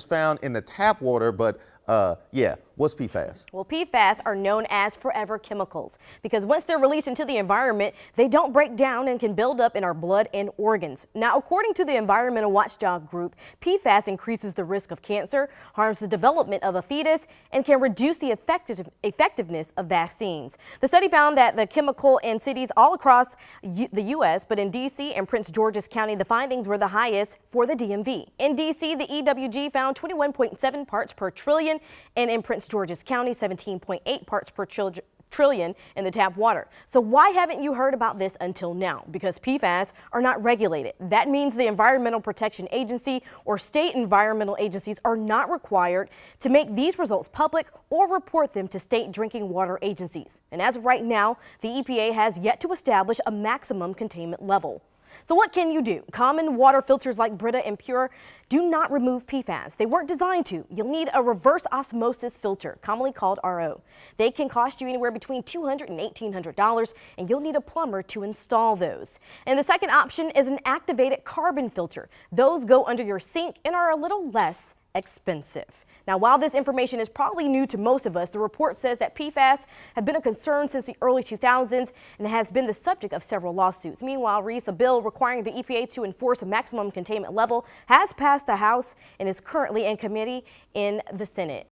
found in the tap water, but yeah, what's PFAS? Well, PFAS are known as forever chemicals because once they're released into the environment, they don't break down and can build up in our blood and organs. Now, according to the Environmental Watchdog Group, PFAS increases the risk of cancer, harms the development of a fetus, and can reduce the effectiveness of vaccines. The study found that the chemical in cities all across the U.S., but in D.C. and Prince George's County, the findings were the highest for the DMV. In D.C., the EWG found 21.7 parts per trillion, and in Prince George's County, 17.8 parts per trillion in the tap water. So why haven't you heard about this until now? Because PFAS are not regulated. That means the Environmental Protection Agency or state environmental agencies are not required to make these results public or report them to state drinking water agencies. And as of right now, the EPA has yet to establish a maximum containment level. So what can you do? Common water filters like Brita and Pure do not remove PFAS. They weren't designed to. You'll need a reverse osmosis filter, commonly called RO. They can cost you anywhere between $200 and $1,800, and you'll need a plumber to install those. And the second option is an activated carbon filter. Those go under your sink and are a little less expensive. Now, while this information is probably new to most of us, the report says that PFAS have been a concern since the early 2000s and has been the subject of several lawsuits. Meanwhile, a bill requiring the EPA to enforce a maximum containment level has passed the House and is currently in committee in the Senate.